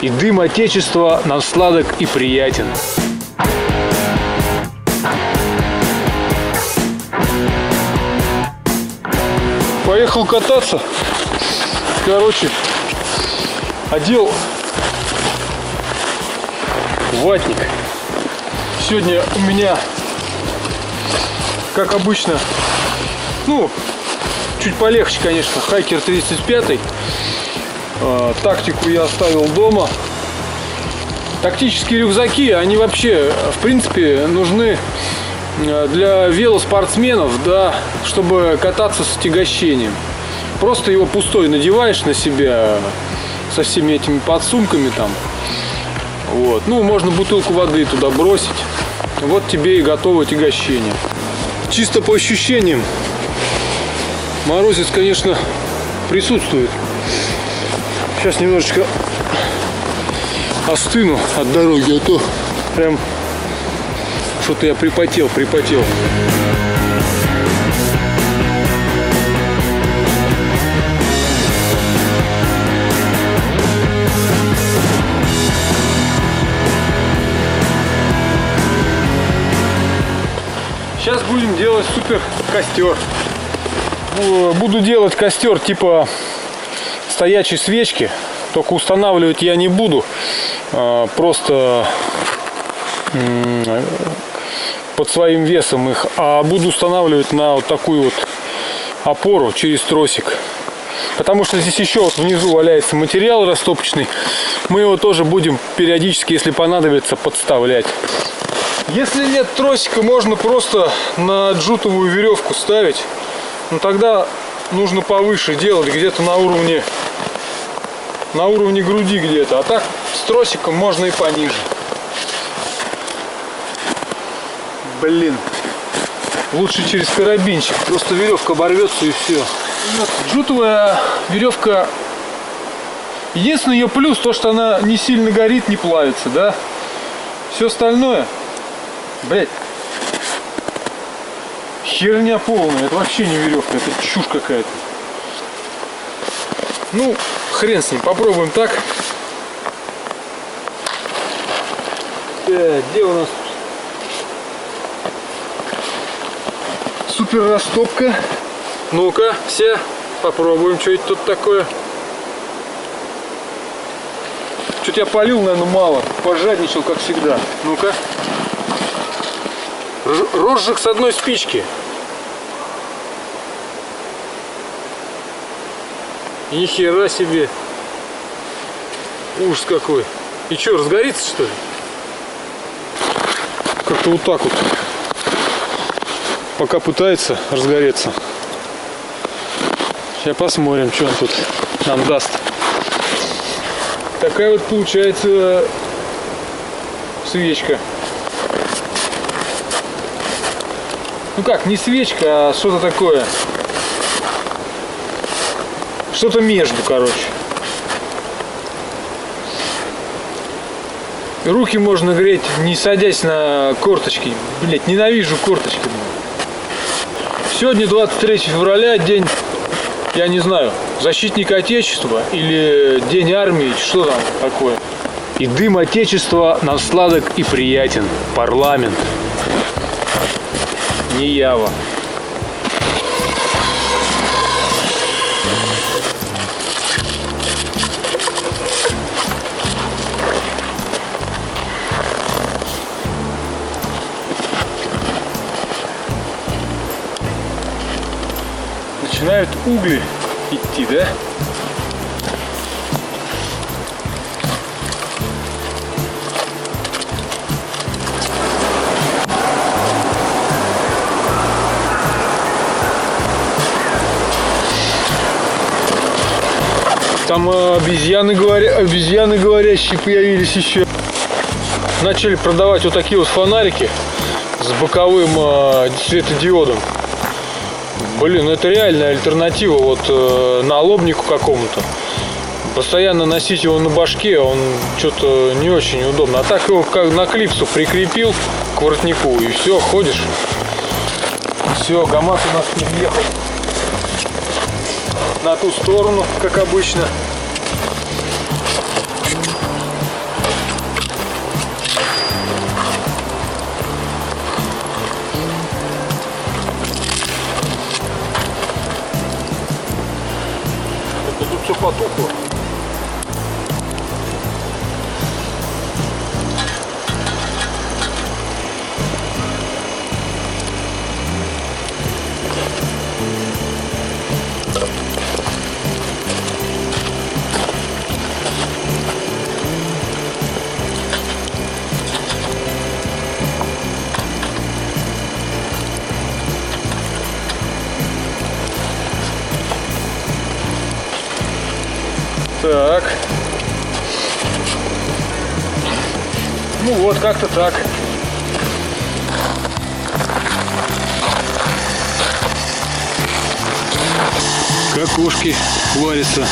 И дым Отечества нам сладок и приятен. Поехал кататься. Короче, одел ватник. Сегодня у меня, как обычно, ну, чуть полегче, конечно, Хайкер 35. Тактику я оставил дома. Тактические рюкзаки, они вообще, в принципе, нужны для велоспортсменов, да, чтобы кататься с отягощением. Просто его пустой надеваешь на себя со всеми этими подсумками там. Вот. Ну, можно бутылку воды туда бросить. Вот тебе и готово отягощение. Чисто по ощущениям, морозец, конечно, присутствует. Сейчас немножечко остыну от дороги, а то прям что-то я припотел. Сейчас будем делать супер костер. Буду делать костер типа стоячей свечки, только устанавливать я не буду, просто под своим весом их, а буду устанавливать на вот такую вот опору через тросик. Потому что здесь еще вот внизу валяется материал растопочный, мы его тоже будем периодически, если понадобится, подставлять. Если нет тросика, можно просто на джутовую веревку ставить, но тогда нужно повыше делать, где-то на уровне груди где-то, а так с тросиком можно и пониже. Блин, лучше через карабинчик, просто веревка оборвется и все. Вот, джутовая веревка, единственный ее плюс, то что она не сильно горит, не плавится, да. Все остальное, блять, херня полная, это вообще не веревка, это чушь какая-то. Ну, хрен с ним, попробуем так. Где у нас супер растопка? Ну-ка, все, попробуем, что это тут такое. Что-то я полил, наверное, мало, пожадничал, как всегда. Ну-ка. Розжиг с одной спички. Ни хера себе. Ужас какой. И что, разгорится, что ли? Как-то вот так вот. Пока пытается разгореться. Сейчас посмотрим, что он тут нам даст. Такая вот получается свечка. Ну как, не свечка, а что-то такое. Что-то между, короче. Руки можно греть, не садясь на корточки. Блять, ненавижу корточки. Сегодня 23 февраля, день, я не знаю, защитника Отечества или день армии, что там такое. И дым Отечества нам сладок и приятен. Парламент. Не ява. Начинают угли идти, да? Там обезьяны говорящие появились еще. Начали продавать вот такие вот фонарики с боковым светодиодом. Блин, ну это реальная альтернатива вот налобнику какому-то. Постоянно носить его на башке, он что-то не очень удобно. А так его как на клипсу прикрепил к воротнику, и все, ходишь. Все, ГАМАЗ у нас приехал на ту сторону, как обычно. Так. Ну вот, как-то так. Кокошки варятся.